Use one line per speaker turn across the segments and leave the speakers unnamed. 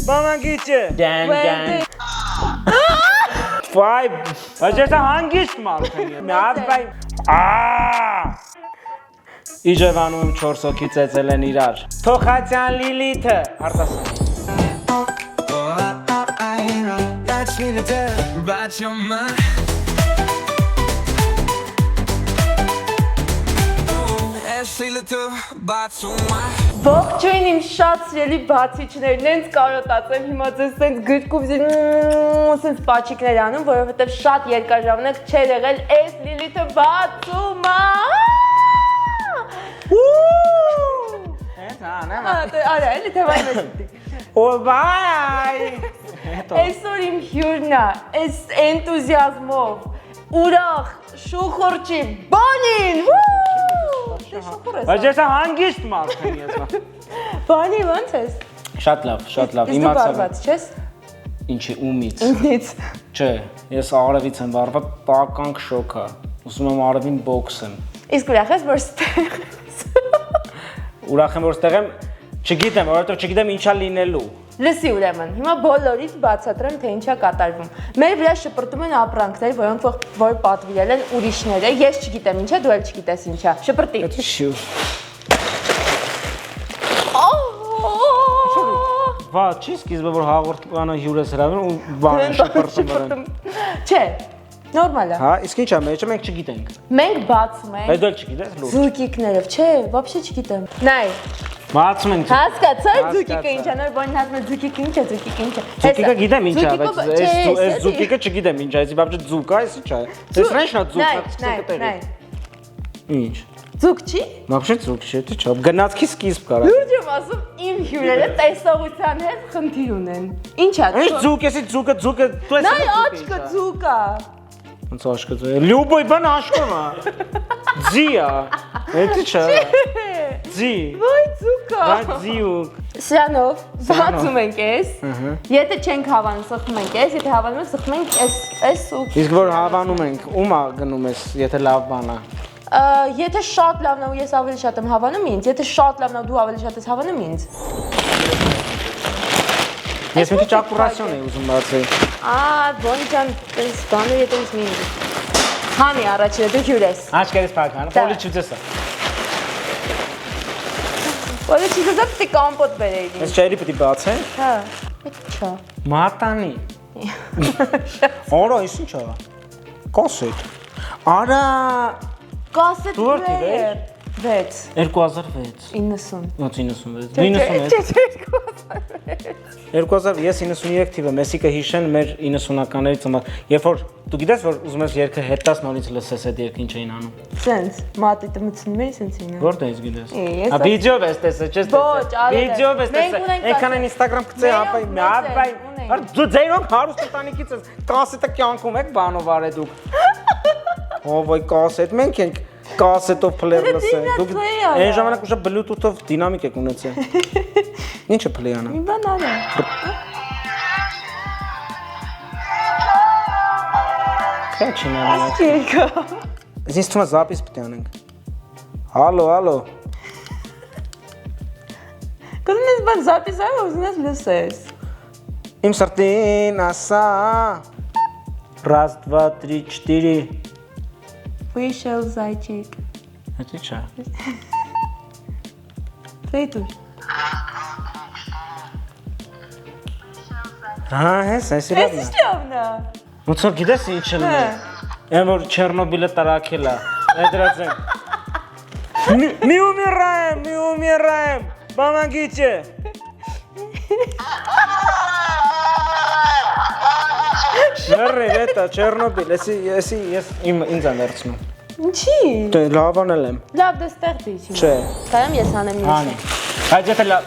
բամագիչը։ Դան։ Վայ, բայց ես հանգիստ մարդ եմ։ Միած բայ։ Իջևանում եմ 4 հոգի ծեծել են իրար։ Թոխացյան Լիլիթը, արտասան։
Ողջույն իմ շատ սիրելի բացիչներ, նենց կարոտացեմ հիմա ձեզ սենց գրկով սենց պաչիկներ անում, որովհետև շատ երկար ժամանակ չէր եղել էս Լիլիթը բացում է։ Արա, էլի թևան մեջտի։
Օվայ։
Այսօր իմ հյուրն է, այս էնտուզիազմով, ուրախ, շուխորչի, բանին,
Բայց ես հանգիստ մարդ եմ ես։
Բանի ոնց ես։
Շատ լավ,
Իսկ դու բարված չես։
Ինչի ումից։
Ինձնից։
Չէ, ես արևից եմ վարվել, տականք շոկ է։ Ուսում եմ արևին բոքսեմ։
Իսկ ուրախ ես, որ ստեղ ես։
Ուրախ եմ, որ ստեղ եմ, չգիտեմ, որովհետև չգիտեմ ինչա լինելու։
Լսի ուրեմն, հիմա բոլորից բացատրեմ, թե ինչա կատարվում։ Մեր վրա շպրտում են ապրանքներ, որոնք որ պատվիրել են ուրիշները, ես չգիտեմ ինչա, դու էլ չգիտես ինչա։ Շպրտի։
Դա շուտ։ Վա, չի սկիզբը որ հաղորդմանը հյուր ես հրավիրում ու բանը շպրտում։
Չէ, նորմալ է։
Հա, իսկ ինչա մեջը մենք չգիտենք։
Մենք բացում ենք։
Բայց դու էլ չգիտես լուրջ։
Ձուկիկներով, չէ, вообще չգիտեմ։ Նայ։
Բացում ենք։
Հասկացա՞ր ձուկիկը ինչա, նոր բանին ասում եմ ձուկիկը ինչա, ձուկիկը ինչա։
Ձուկիկը գիտեմ ինչա, բայց այս ձուկիկը չգիտեմ ինչա, այս բաբջը ձուկ է, այս ինչա։ Այս ռեշնա ձուկ է։ Ինչ։
Ձուկ չի։
Вообще ձուկ չի, թե չէ։ Գնացքի սկիզբ կարա։
Լուրջ եմ ասում, իմ հյուրերը տեսողության հետ խնդիր ունեն։ Ինչա։
Ինչ ձուկ է, ձուկը, դու ես։
Նայ աչքը ձուկ է։
Ոնց աշկը ձուկ։ Լյուբոյ բան աշկում է։ Ձիա։ Էդի չէ։ Ձի։
Ոյ ձուկա։
Բայց ձիուկ։
Սրանով բացում ենք էս։ Եթե չենք հավանում, սխում ենք էս, եթե հավանում ենք, սխում ենք էս ու։
Իսկ որ հավանում ենք, ում է գնում ես, եթե լավ բան է։
Եթե շատ լավն է ու ես ավելի շատ եմ հավանում ինձ, եթե շատ լավն է ու դու ավելի շատ ես հավանում ինձ։
Ես մի քիչ ակուրացիոն եմ ուզում բացել։
Բոնի ջան, այս բանը եթե ինձ մի։ Հանի առաջինը դու հյուր ես։
Աչքերս փական, պոլի չուծեսա։
Որը չիզա պիտի կամպոտ բերեի։
Ես չերի պիտի բացեն։
Հա, չա։
Մատանի։ Արա, ինչ է։ Կասետ։ Արա։
Կասետ
Դուրտիվեր։
6
2006
90
96 2000 ես 93 թիվը Մեսիկը հիշեն մեր 90-ականների ծնված երբ որ դու գիտես որ ուզում ես երգը հետաս նորից լսես այդ երգը ինչ էին անում
Սենց մատիտը մտցնում էի սենց էին
Որտե՞ղ ես գիտես Վիդեո ես տեսել չես տեսել Վիդեո ես տեսել Էքանեն Instagram գծե ապայ դու ձերոնք հարուստ ընտանիքից ես կասետը կյանքում եք բանով արե դուք Ո՞վ է կասետ մենք ենք կասետով փլեր լսել դուք այն ժամանակ ուշա Bluetooth-ով դինամիկ եք ունեցել Ինչը փլեյ անա
Մի բան արա
Քեչին անա
Ասիկա
Զինս թվում է զապիս պիտի անենք Հալո
Կոզում ես բան զապիս արը ուզում ես լսես
Իմ սրտին ասա Раз, два, три, четыре
Вышел зайчик
Это что?
Фейтуш
Հես լավն է
Էս լավն է
Ոնց որ գիտես ինչ է լինել Եմ որ Չեռնոբիլը տարակել է Էդրած եմ Մի умираем Помогите Շերրի, էտա, Չեռնոբիլ, ես ինձ եմ վերցնում
Ինչի?
Լավ անել եմ
Լավ դե ստեղ դի չի
Չէ
Կարեմ ես անեմ մի
Անի Բայց եթե լավ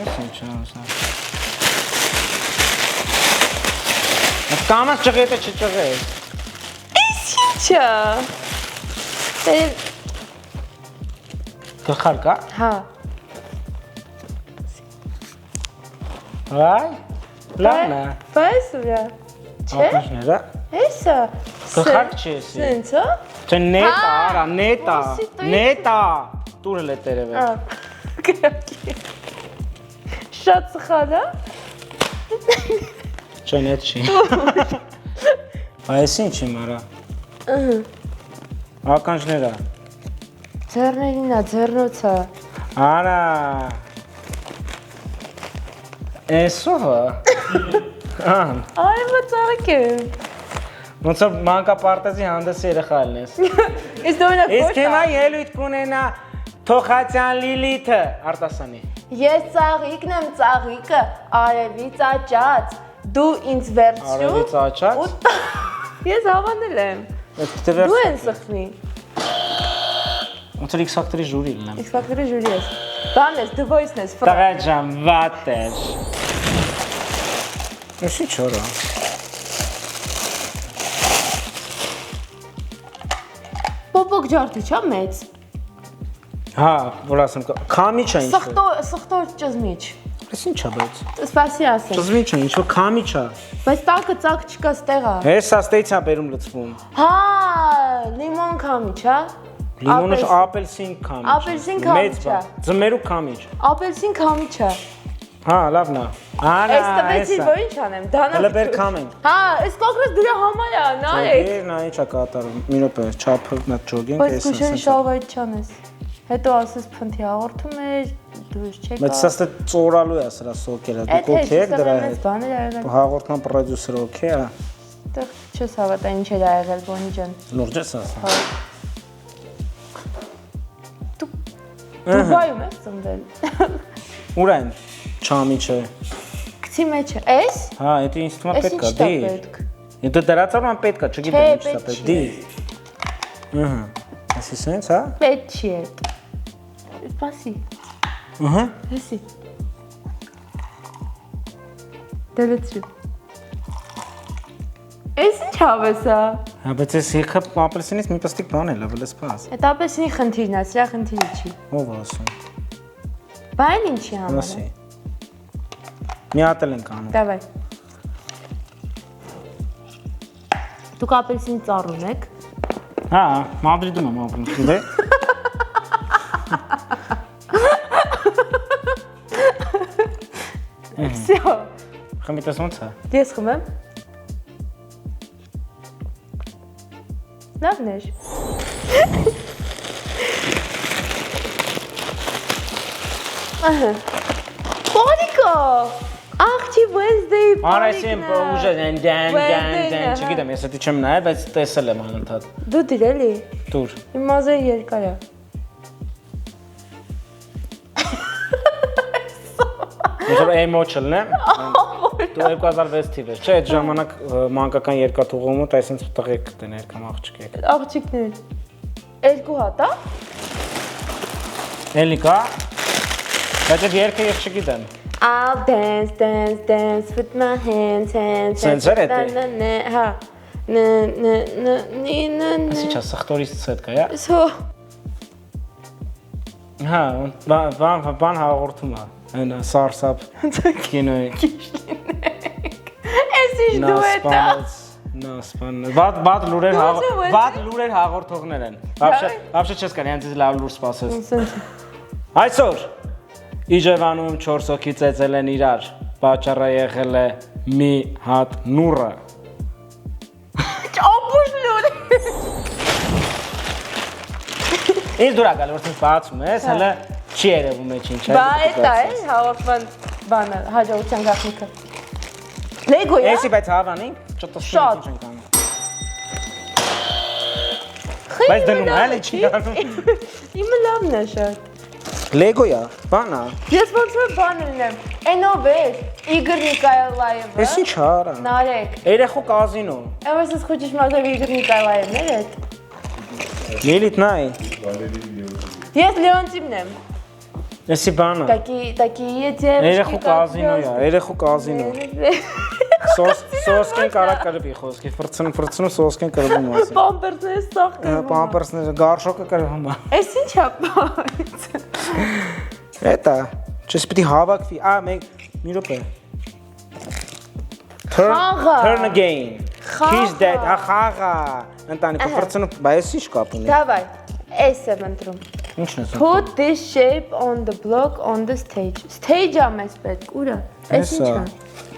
Ես ինչ եմ Կամաս ճղի եթե չճղի
Իս ինչա
Գլխար կա?
Հա
Վայ Լավն է
Բայց ուրա Չէ?
Ապնիշները
Էսա
Գլխար չի եսի
Սենց հա?
Չէ նետա արա նետա Տուրել է տերև է
Շատ սխալ հա?
Չեն էդ չի։ Այս ինչ իմ արա։ Ականջները։
Ձեռներինա, ձեռնոցը։
Արա։ Էսովը։
Այ մծարիկ է։
Ոնց որ մանկապարտեզի հանդես երեխա ելնես։
Իսկ դու
Իսկ հիմա ելույթ կունենա Թոխացյան Լիլիթը Արտասանի։
Ես ծաղիկն եմ, ծաղիկը, արևից աճած, դու ինձ վերցրու։
Արևից աճած։
Ես հավանել եմ։ Դու են սխնի։
Ոնց որ X Factor-ի ժյուրի լինեմ։
X Factor-ի ժյուրի ես։ Բան ես, The Voice-ն ես,
Տղա ջան, վատ էր։ Ես ինչ որա։
Պոպոկ ջարդի չա մեծ։
Հա, որ ասեմ, քամիչ է ինչ։
Սխտոր ճզմիչ։
Ես ինչ է բայց։
Սպասի ասեմ։
Ճզմիչ է, ինչ որ քամիչ է։
Բայց տակը ծակ չկա ստեղա։
Հեսա ստեյցա բերում լցվում։
Հա, լիմոն քամիչ, հա։
Լիմոնը ապելսին քամիչ։
Ապելսին քամիչ է։
Ձմերու քամիչ։
Ապելսին քամիչ է։
Հա, լավն է։ Արա,
Այս տվեցի որ ինչ անեմ, դանա։
Հələ բեր քամենք։
Հա, այս կոկրս դրա համար է, նայեք։
Նա ինչ է կատարում։ Մի րոպե, չափը նա ջոգինգ
Բայց քուշերի շալվարի չանես։ Հետո ասես փնթի հաղորդում էր, դու չեք։
Բայց սա ծորալու է սրա սոկերը։ Դու կոքեք դրա հետ։ Հաղորդման պրոդյուսերը օքեյ է։
Դեռ չես հավատա ինչ էր եղել, Բոնի ջան։
Լուրջ ես ասում։
Դուբայում ես ծնվել։
Ուր են չամիչը։
Գցի մեջ է։ Էս։
Հա, դա ինձ թվում է պետք է դի։ Դու դրածառման պետք է, չգիտեմ ինչ է պետք։ Դի։ Ահա։ Ասի սենց, հա։
Պետք չի է։ Սպասի։
Ահա։
Էսի։ Դելեցրու։ Էս ինչ հավես է։
Հա, բայց ես եկա ապելսինից մի պստիկ բան էլ ավելը սպաս։
Այդ ապելսինի խնդիրն է, սրա խնդիրը չի։
Ով ասում։
Բան ինչի համար։
Ասի։ Մի հատ էլ ենք անում։
Դավայ։ Դուք ապելսին ծառ ունեք։
Հա, Մադրիդում եմ ապրում, դե։
Всё։
Խմիտես ոնց է։
Ես խմեմ։ Լավն էր։ Ահա։ Պարիկա։ Աղջի Wednesday
Արասին ուժը դան, չգիտեմ, ես դա չեմ նայել, բայց տեսել եմ անընդհատ։
Դու դիրելի։
Դուր։
Իմ մազերը երկար է։
Ոնց որ էմոչելն է։ Դու 2006 թիվ ես, չէ՞, այդ ժամանակ մանկական երկաթուղումոտ այսինքն տղեկ կտեն երկամ աղջիկ։
Աղջիկներ։ Երկու հատ, հա։
Էլի կա։ Բայց այդ երկը ես չգիտեմ։
I'll dance, dance, dance with my hands.
Սենց էր էդի։
Հա։ Նա։
Ասիչա սխտորից ցետ կա, յա։
Սո։
Հա, բան հաղորդում է։ Այն սարսափ կինոյի։
Էս ինչ դու է դա։
Նա սպանեց։ Բադ լուրեր հաղորդողներ են։ Вообще չես կարող այնպես լավ լուր սպասես։ Այսօր Իջևանում 4 հոգի ծեծել են իրար, պատճառը եղել է մի հատ նուրը։
Ճոպուշ լուր։
Ինչ դուր ակալ, որ բացում ես, հələ չի երևում է ինչ է։
Բա դա է հաղորդման բանը, հաջողության գաղտնիքը։ Լեգո է։
Էսի բայց հավանի,
Շատ։
չենք անում։ Բայց դնում է, չի անում։
Իմը լավն է շատ։
Լեգոյա, բանա։
Ես ոնց որ բան լինեմ, այնով էր, Իգոր Նիկոլաևը։
Ես ինչ արա։
Նարեկ։
Երեխու կազինո։
А вы хочешь мазать Игорь Николаевна, нет?
Լիլիթ նայ։
Ես Լեոնտիվն եմ։
Էսի բանա։
Такие девушки.
Երեխու կազինոյա, երեխու կազինո։ Սոսկեն կարա կրվի խոսքի, ֆրցնում սոսկեն կրվում ասի։
Պամպերսները սախտում։
Պամպերսները գարշոկը կրվում է։
Էս ինչ է բայց։
Էտա, չես պիտի հավաքվի, մի րոպե։ Turn again. He's dead, խաղա։ Ընտանիքը ֆրցնում, բայց ինչ կապ ունի։
Давай, էս եմ ընտրում։
Ինչն ես։
Put this shape on the block on the stage. Stage-ը մեզ պետք, ուրա։ Էս ինչ է։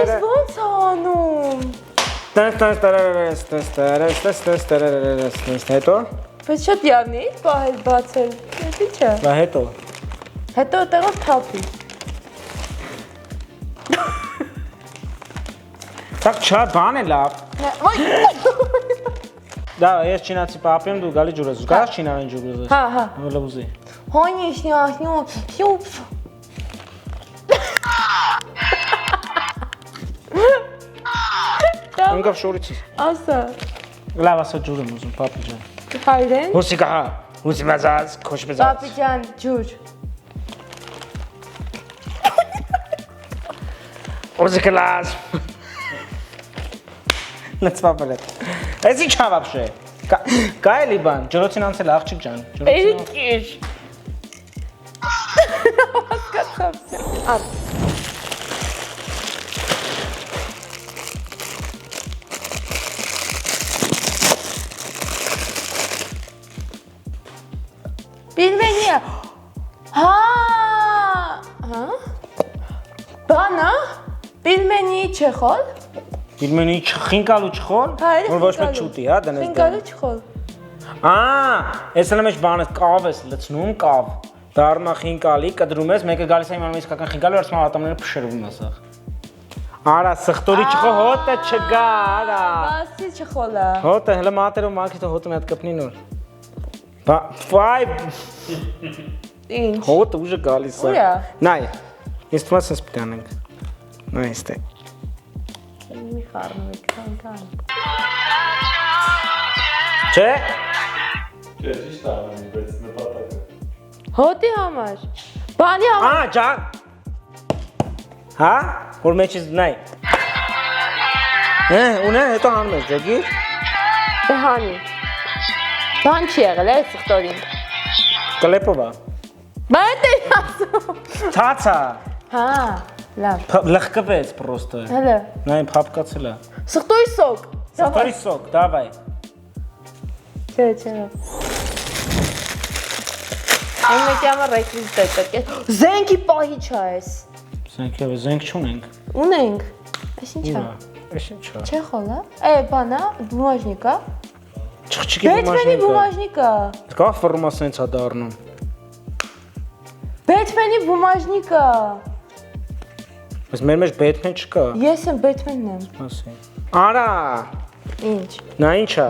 Այս ո՞նց անում։
Հետո։
Բայց շատ յավնի է պահել բացել։ Էդի չէ։
Բա հետո։
Հետո տեղով թափի։
Так չա բան է լավ։ Դա ես չինացի պապեմ դու գալի ջուրը զուգ։ Կարաս չինարեն ջուրը զուգ։
Հա, հա։
Լավուզի։
Հոնիշնյա, փյուփ։
Ընկավ շորիցից։
Ասա։
Լավ ասա ջուրը ուզում պապի ջան։
Հայրեն։
Հուսիկա, հուսի մազած, քոշ մազած։
Պապի ջան, ջուր։
Уже класс. Լծվաբրետ։ Այս ի՞նչ է вообще։ Կա էլի բան, ջրոցին անցել աղջիկ ջան։
Էրիկիշ։ Հասկացա։ Ա։ Պիլմենիա։ Հա։ Բանա։ Պիլմենի չխոլ։
Պիլմենի խինկալու չխոլ, որ ոչ մի չուտի, հա, դնես։
Խինկալու չխոլ։
Էսը մեջ բանը կավ ես լցնում, կավ։ Դառնա խինկալի, կդրում ես, մեկը գալիս է իմանում իսկական խինկալու, արսում ատամները փշրվում ասախ։ Արա, սխտորի չխոլ, հոտը չգա, արա։
Բասի չխոլա։
Հոտը, հլը մատերով մակի հոտը մի հատ կպնի նոր։ Վայ։
Ինչ։
Հոտը ուժը գալիս է։
Ուր է։
Նայ, ես թվում է սենց պիտի անենք։ Նայ, ստե։
Մի խառնվեք, կան։
Չէ։
Չէ, ճիշտ անում, բայց նպատակը։
Հոտի համար։ Բանի համար։
Ջան։ Հա, որ մեջից նայ։ Ունե, հետո հանում ես, ջեգի։
Բանի։ Բան չի եղել է սխտորին։
Կլեպով է։
Բայց է ասում։
Թացա։
Հա, լավ։
Լխկվեց պրոստը։
Հələ։
Նայ, փապկացել է։
Սխտորի սոկ։
Սխտորի սոկ, դավայ։
Չէ։ Այն մեկի համար ռեկվիզիտ է պետք է։ Զենքի պահի չա ես։
Զենք չունենք։
Ունենք։ Այս ինչ է։
Այս ինչ է։
Չէ խոլա։ Բանա, բումաժնիկա։
Չխչիկի
Բեթմենի բումաժնիկա։
Կա ֆորմա սենց է դառնում։
Բեթմենի բումաժնիկա։
Բայց մեր մեջ Բեթմեն չկա։
Ես եմ Բեթմենն եմ։
Ասի։ Արա։
Ինչ։
Նա ինչ է։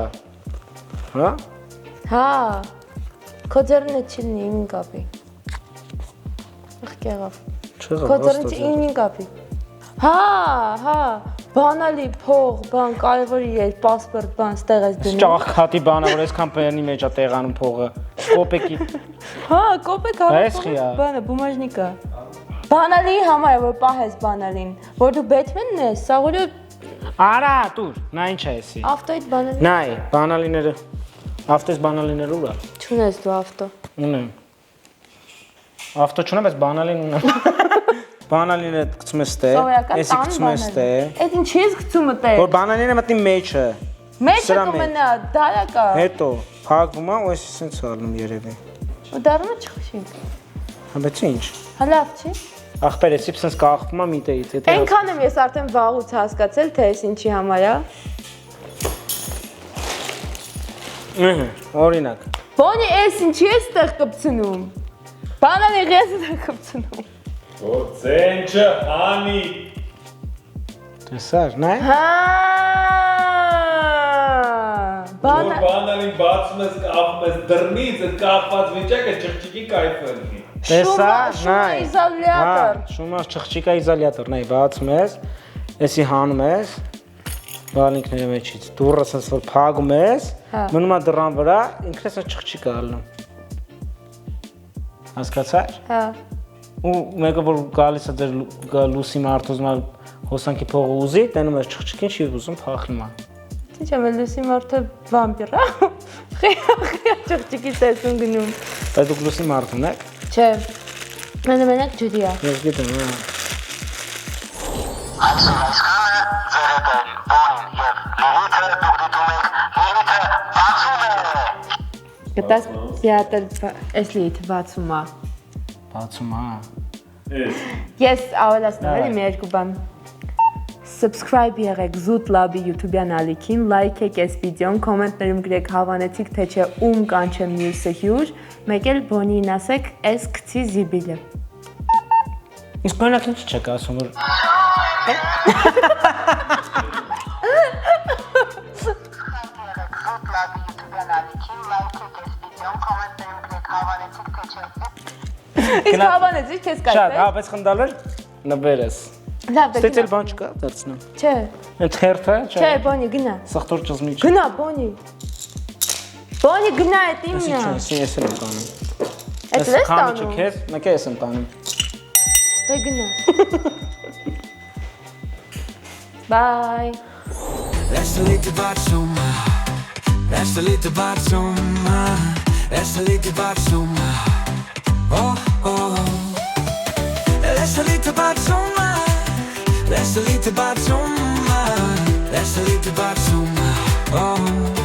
Հա։
Հա։ Քո ձեռնը չլինի իմին կապի։ Ախ եղավ։ Քո ձեռնը իմին կապի։ Հա։ Բանալի փող, բան կարևորի է, պասպորտ, բան ստեղ ես դնում։
Ճաղքատի բանը, որ այսքան բերնի մեջ է տեղանում փողը։ Կոպեկի։
Հա, կոպեկ բանը, բումաժնիկա։ Բանալի համար է, որ պահես բանալին, որ դու Բեթմենն ես, սաղորը
Արա, դուր, նա ինչ է էսի։
ավտոյիդ բանալին։
Նայ, բանալիները, ավտոյս բանալիները ուր է։
Չունես դու ավտո։
Ունեմ։ Ավտո չունեմ, բայց բանալին ունեմ։ Բանալինը գցում ես տե, էսի գցում ես տե։
Այդ ինչի ես գցում տե։
Որ բանալինը մտնի մեջը։
Մեջը կմնա, դարակա։
Հետո փակվում է, ու էսի սենց ալնում երևի։
Ու դառնում է չխշիկ։
Հա, բայց ինչ։
Հա լավ չի։
Ախպեր, էսի սենց կախվում է միտեից, եթե։
Այնքան եմ ես արդեն վաղուց հասկացել, թե էս ինչի համար է։
Օրինակ։
Բոնի էս ինչի ես տեղ կպցնում։ Բանալի ես տեղ կպցնում։
Ծենչը անի։
Տեսար, նայ։
Հա։
Բանալին բացում ես, կապում ես դռնից, այդ կապված վիճակը չխչիկի կայֆը լինի։
Տեսար, նայ։
Իզոլյատոր։
Շումա չխչիկա իզոլյատոր, նայ, բացում ես, էսի հանում ես, բալինքների մեջից, դուռը սենց որ փակում ես, մնում է դռան վրա, ինքն ես չխչիկա ալնում։ Հասկացար։
Հա։
Ու մեկը որ գալիս է ձեր լուսի մարդոզմա հոսանքի փողը ուզի, տենում ես չխչիկին, չի ուզում փախնում է։
Ինչ եմ լուսի մարդը վամպիր է։ Խիա չխչիկի տեսուն գնում։
Բայց դուք լուսի մարդուն եք։
Չէ։ Մենակ ջրի է։
Ես գիտեմ, հա։
Այսքանը ձերեբեն, բոնին և լիլիթը դուք դիտում եք, լիլիթը բացում է։
Գտաս պիատել էս լիթ բացում է։
Բացում է։
Ես ավելացնում եմ մի երկու բան։ Subscribe եղեք Զուտ Լաբի YouTube-յան ալիքին, like եք այս վիդեոն, կոմենտներում գրեք հավանեցիք թե չէ ում կանչեմ մյուսը հյուր, մեկ էլ Բոնին ասեք էս գցի զիբիլը։
Իսկ բանակ ինչ չեք ասում որ
Զուտ Լաբի YouTube-յան ալիքին, like եք այս վիդեոն, կոմենտներում գրեք հավանեցիք թե չէ։
Իսկ հավանեցի քեզ
շատ,
կայֆ։
հա, բայց խնդալեր նվերես։
Լավ, դե
Ստեցել
գնա։
բան չկա, դարձնեմ։
Չէ։
Այդ հերթը,
Չէ, Բոնի գնա։
Սխտոր ճզմիչ։
Գնա, Բոնի։ Բոնի գնա, այդ իմն է։
Այսինքն ես եմ տանում։
Այդ ես
Քամիչը
տանում։
քեզ, մեկը ես եմ տանում։
Դե գնա։ Bye.
Resta lì ti bacio ma, resta lì ti bacio ma, resta lì ti bacio ma, oh oh. Resta lì ti bacio ma, resta lì ti bacio ma, resta lì ti bacio ma, oh.